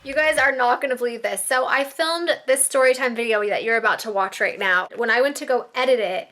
You guys are not going to believe this. So I filmed this storytime video that you're about to watch right now. When I went to go edit it,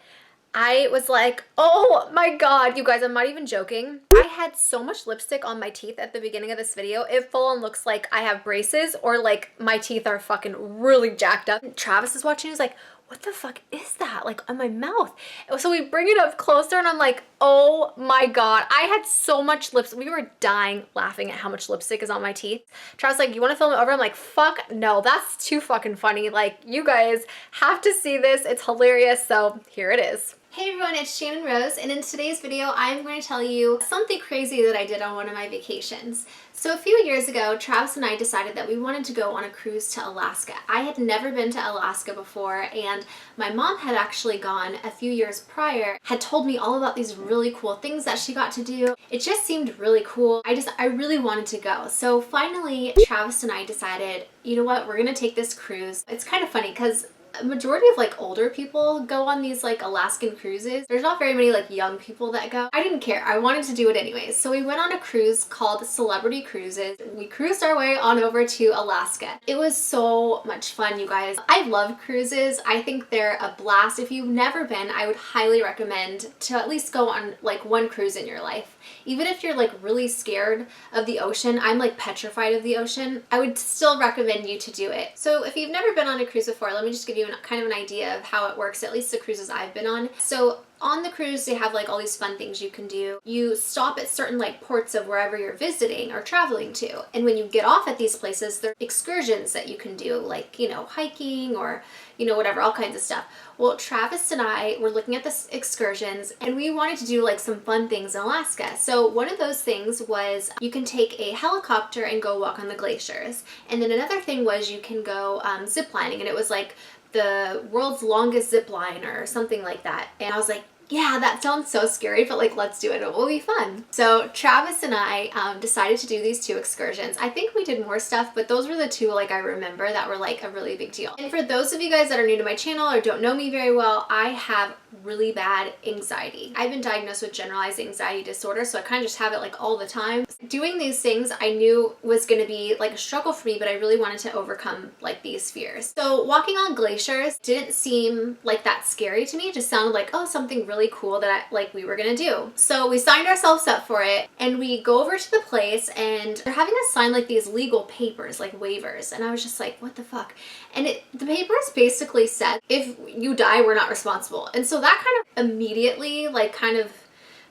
I was like, oh my God, you guys, I'm not even joking. I had so much lipstick on my teeth at the beginning of this video. It full on looks like I have braces or like my teeth are fucking really jacked up. Travis is watching, he's like, what the fuck is that? Like on my mouth. So we bring it up closer and I'm like, oh my God. I had so much lipstick. We were dying laughing at how much lipstick is on my teeth. Travis like, you want to film it over? I'm like, fuck no, that's too fucking funny. Like you guys have to see this. It's hilarious. So here it is. Hey everyone, it's Channon Rose, and in today's video, I'm going to tell you something crazy that I did on one of my vacations. So a few years ago, Travis and I decided that we wanted to go on a cruise to Alaska. I had never been to Alaska before, and my mom had actually gone a few years prior, had told me all about these really cool things that she got to do. It just seemed really cool. I really wanted to go. So finally, Travis and I decided, you know what, we're gonna take this cruise. It's kind of funny because a majority of like older people go on these like Alaskan cruises. There's not very many like young people that go. I didn't care. I wanted to do it anyways. So we went on a cruise called Celebrity Cruises. We cruised our way on over to Alaska. It was so much fun, you guys. I love cruises. I think they're a blast. If you've never been, I would highly recommend to at least go on like one cruise in your life. Even if you're like really scared of the ocean, I'm like petrified of the ocean, I would still recommend you to do it. So if you've never been on a cruise before, let me just give you kind of an idea of how it works, at least the cruises I've been on. So on the cruise, they have like all these fun things you can do. You stop at certain like ports of wherever you're visiting or traveling to. And when you get off at these places, there are excursions that you can do, like, you know, hiking or, you know, whatever, all kinds of stuff. Well, Travis and I were looking at the excursions and we wanted to do like some fun things in Alaska. So one of those things was you can take a helicopter and go walk on the glaciers. And then another thing was you can go zip lining, and it was like the world's longest zip line or something like that. And I was like, yeah, that sounds so scary, but like, let's do it. It will be fun. So Travis and I decided to do these two excursions. I think we did more stuff, but those were the two like I remember that were like a really big deal. And for those of you guys that are new to my channel or don't know me very well, I have really bad anxiety. I've been diagnosed with generalized anxiety disorder, so I kind of just have it like all the time. Doing these things I knew was going to be like a struggle for me, but I really wanted to overcome like these fears. So walking on glaciers didn't seem like that scary to me. It just sounded like, oh, something really cool that we were gonna do. So we signed ourselves up for it and we go over to the place and they're having us sign like these legal papers, like waivers. And I was just like, what the fuck? And the papers basically said, if you die, we're not responsible. And so that kind of immediately like kind of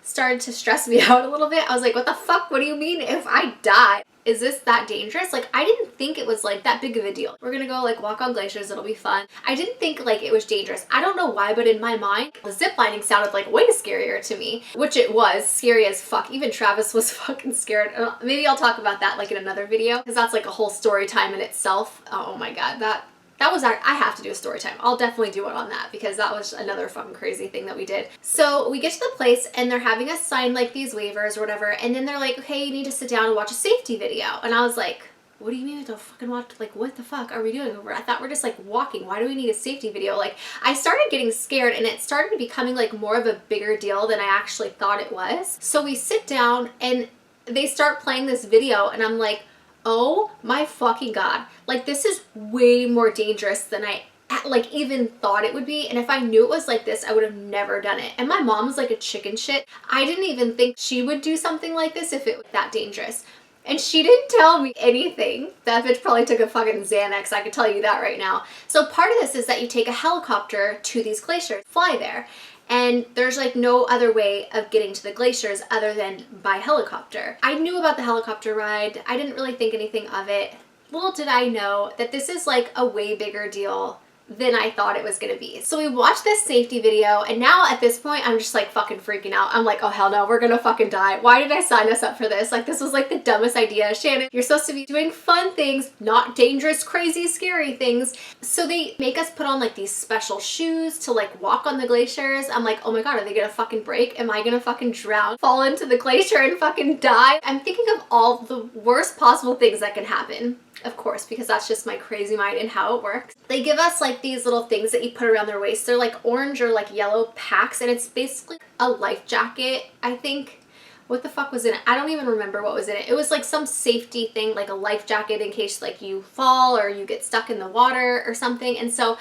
started to stress me out a little bit. I was like, what the fuck? What do you mean if I die? Is this that dangerous? Like, I didn't think it was like that big of a deal. We're gonna go like walk on glaciers, it'll be fun. I didn't think like it was dangerous. I don't know why, but in my mind, the zip lining sounded like way scarier to me, which it was scary as fuck. Even Travis was fucking scared. Maybe I'll talk about that like in another video, because that's like a whole story time in itself. Oh my God, that was I have to do a story time. I'll definitely do it on that because that was another fucking crazy thing that we did. So we get to the place and they're having us sign like these waivers or whatever, and then they're like, okay, you need to sit down and watch a safety video. And I was like, what do you mean we don't fucking watch? Like, what the fuck are we doing? I thought we're just like walking. Why do we need a safety video? Like, I started getting scared and it started becoming like more of a bigger deal than I actually thought it was. So we sit down and they start playing this video and I'm like, oh my fucking God. Like, this is way more dangerous than I like even thought it would be. And if I knew it was like this, I would have never done it. And my mom's like a chicken shit. I didn't even think she would do something like this if it was that dangerous. And she didn't tell me anything. That bitch probably took a fucking Xanax, I can tell you that right now. So part of this is that you take a helicopter to these glaciers, fly there. And there's like no other way of getting to the glaciers other than by helicopter. I knew about the helicopter ride. I didn't really think anything of it. Little did I know that this is like a way bigger deal than I thought it was gonna be. So we watched this safety video and now at this point I'm just like fucking freaking out. I'm like, oh hell no, we're gonna fucking die. Why did I sign us up for this? Like, this was like the dumbest idea. Shannon, you're supposed to be doing fun things, not dangerous, crazy, scary things. So they make us put on like these special shoes to like walk on the glaciers. I'm like, oh my God, are they gonna fucking break? Am I gonna fucking drown, fall into the glacier and fucking die? I'm thinking of all the worst possible things that can happen. Of course, because that's just my crazy mind and how it works. They give us like these little things that you put around their waist. They're like orange or like yellow packs, and it's basically a life jacket, I think. what the fuck was in it? I don't even remember what was in it. It was like some safety thing, like a life jacket in case like you fall or you get stuck in the water or something. And so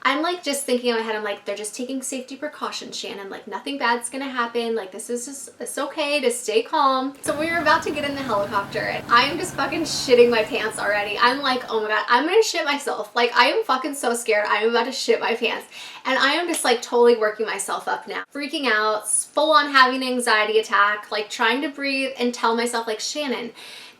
I'm like just thinking in my head, I'm like, they're just taking safety precautions, Shannon. Like nothing bad's gonna happen. Like this is just, it's okay to stay calm. So we were about to get in the helicopter and I am just fucking shitting my pants already. I'm like, oh my God, I'm gonna shit myself. Like I am fucking so scared. I am about to shit my pants. And I am just like totally working myself up now. Freaking out, full on having an anxiety attack, like trying to breathe and tell myself like, Shannon,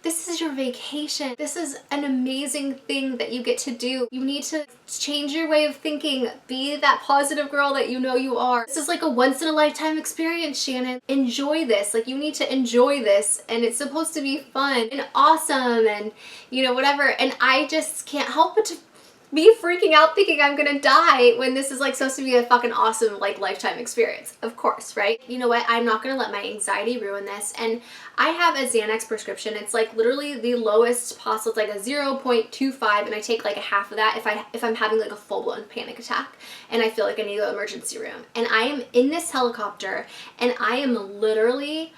this is your vacation. This is an amazing thing that you get to do. You need to change your way of thinking. Be that positive girl that you know you are. This is like a once in a lifetime experience, Shannon. Enjoy this. Like you need to enjoy this and it's supposed to be fun and awesome and you know, whatever. And I just can't help but to be freaking out thinking I'm gonna die when this is like supposed to be a fucking awesome like lifetime experience. Of course, right? You know what? I'm not gonna let my anxiety ruin this. And I have a Xanax prescription. It's like literally the lowest possible. It's like a 0.25 and I take like a half of that if I'm having like a full-blown panic attack and I feel like I need to go to the emergency room. And I am in this helicopter and I am literally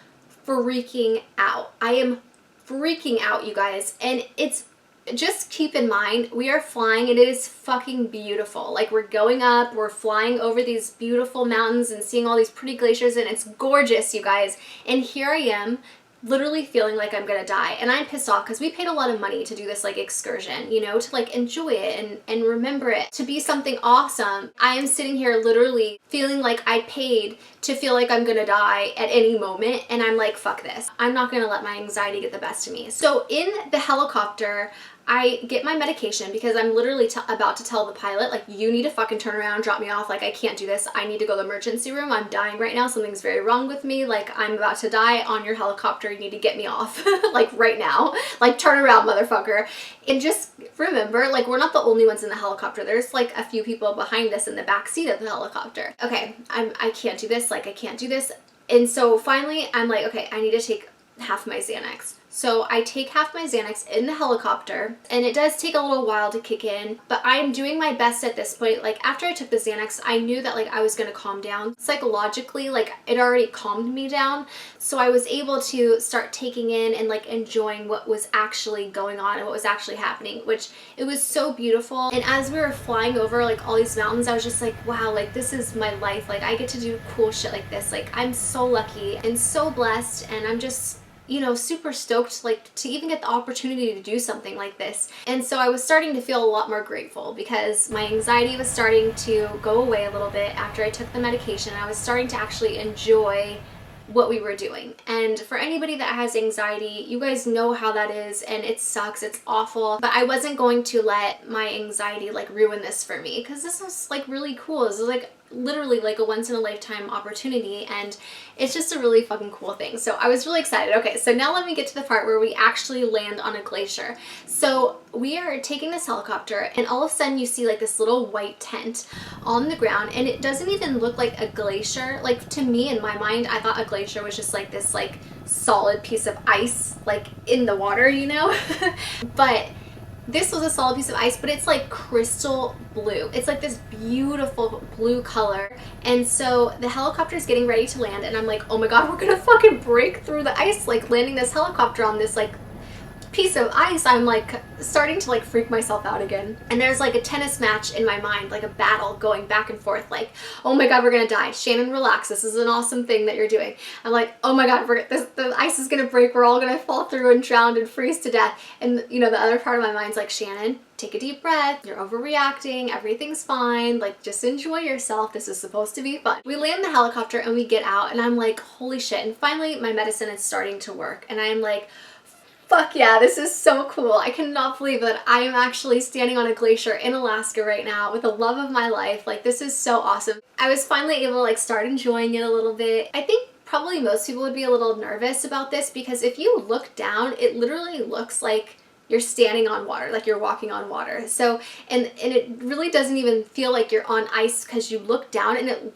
freaking out. I am freaking out, you guys. And it's just keep in mind, we are flying and it is fucking beautiful. Like we're going up, we're flying over these beautiful mountains and seeing all these pretty glaciers and it's gorgeous, you guys. And here I am literally feeling like I'm gonna die. And I'm pissed off because we paid a lot of money to do this like excursion, you know, to like enjoy it and remember it, to be something awesome. I am sitting here literally feeling like I paid to feel like I'm gonna die at any moment. And I'm like, fuck this. I'm not gonna let my anxiety get the best of me. So in the helicopter, I get my medication because I'm literally about to tell the pilot, like, you need to fucking turn around, drop me off. Like, I can't do this. I need to go to the emergency room. I'm dying right now. Something's very wrong with me. Like, I'm about to die on your helicopter. You need to get me off, like, right now. Like, turn around, motherfucker. And just remember, like, we're not the only ones in the helicopter. There's, like, a few people behind us in the back seat of the helicopter. Okay, I can't do this. Like, I can't do this. And so finally, I'm like, okay, I need to take half my Xanax. So I take half my Xanax in the helicopter and it does take a little while to kick in, but I'm doing my best at this point. Like after I took the Xanax, I knew that like I was going to calm down. Psychologically, like it already calmed me down. So I was able to start taking in and like enjoying what was actually going on and what was actually happening, which it was so beautiful. And as we were flying over like all these mountains, I was just like, wow, like this is my life. Like I get to do cool shit like this. Like I'm so lucky and so blessed and I'm just, you know, super stoked like to even get the opportunity to do something like this. And so I was starting to feel a lot more grateful because my anxiety was starting to go away a little bit after I took the medication. I was starting to actually enjoy what we were doing. And for anybody that has anxiety, you guys know how that is and it sucks, it's awful, but I wasn't going to let my anxiety like ruin this for me because this was like really cool. This was like literally like a once in a lifetime opportunity and it's just a really fucking cool thing. So I was really excited. Okay, so now let me get to the part where we actually land on a glacier. So we are taking this helicopter and all of a sudden you see like this little white tent on the ground and it doesn't even look like a glacier. Like to me in my mind, I thought a glacier was just like this like solid piece of ice like in the water, you know? But this was a solid piece of ice, but it's like crystal blue. It's like this beautiful blue color. And so the helicopter is getting ready to land and I'm like, oh my God, we're gonna fucking break through the ice, like landing this helicopter on this like piece of ice. I'm like starting to like freak myself out again. And there's like a tennis match in my mind, like a battle going back and forth, like, oh my God, we're gonna die. Shannon, relax. This is an awesome thing that you're doing. I'm like, oh my God, the ice is gonna break. We're all gonna fall through and drown and freeze to death. And you know, the other part of my mind's like, Shannon, take a deep breath. You're overreacting. Everything's fine. Like, just enjoy yourself. This is supposed to be fun. We land the helicopter and we get out and I'm like, holy shit. And finally my medicine is starting to work. And I'm like, fuck yeah, this is so cool. I cannot believe that I am actually standing on a glacier in Alaska right now with the love of my life. Like, this is so awesome. I was finally able to like start enjoying it a little bit. I think probably most people would be a little nervous about this because if you look down, it literally looks like you're standing on water, like you're walking on water. So, and it really doesn't even feel like you're on ice because you look down and it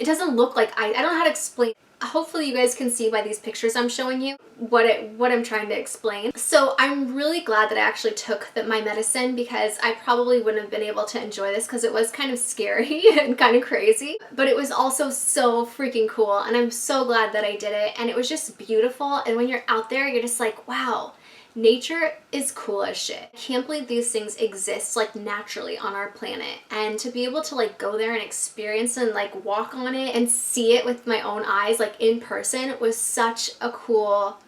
doesn't look like ice. I don't know how to explain. hopefully you guys can see by these pictures I'm showing you what I'm trying to explain. So I'm really glad that I actually took my medicine, because I probably wouldn't have been able to enjoy this because it was kind of scary and kind of crazy, but it was also so freaking cool, and I'm so glad that I did it, and it was just beautiful. And when you're out there, you're just like, wow, nature is cool as shit. I can't believe these things exist like naturally on our planet, and to be able to like go there and experience and like walk on it and see it with my own eyes like in person was such a cool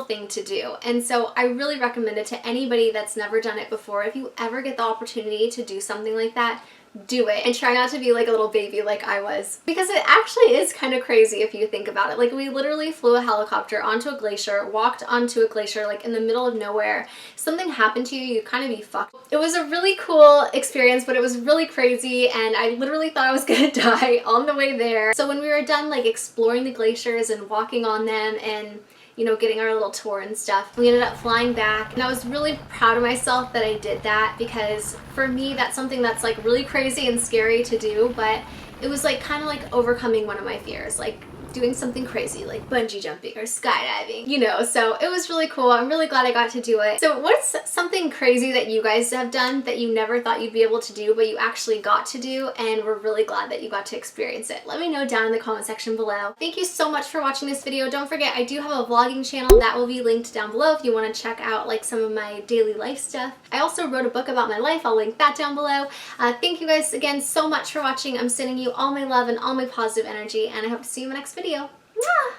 thing to do. And so I really recommend it to anybody that's never done it before. If you ever get the opportunity to do something like that, do it, and try not to be like a little baby like I was, because it actually is kind of crazy if you think about it. Like, we literally flew a helicopter onto a glacier, walked onto a glacier like in the middle of nowhere. Something happened to you, you kind of be fucked. It was a really cool experience, but it was really crazy, and I literally thought I was gonna die on the way there. So when we were done like exploring the glaciers and walking on them and, you know, getting our little tour and stuff, we ended up flying back, and I was really proud of myself that I did that, because for me that's something that's like really crazy and scary to do, but it was like kind of like overcoming one of my fears, like doing something crazy like bungee jumping or skydiving, you know. So it was really cool. I'm really glad I got to do it. So what's something crazy that you guys have done that you never thought you'd be able to do, but you actually got to do, and we're really glad that you got to experience it? Let me know down in the comment section below. Thank you so much for watching this video. Don't forget, I do have a vlogging channel that will be linked down below if you want to check out like some of my daily life stuff. I also wrote a book about my life. I'll link that down below. Thank you guys again so much for watching. I'm sending you all my love and all my positive energy, and I hope to see you in my next video. Mwah!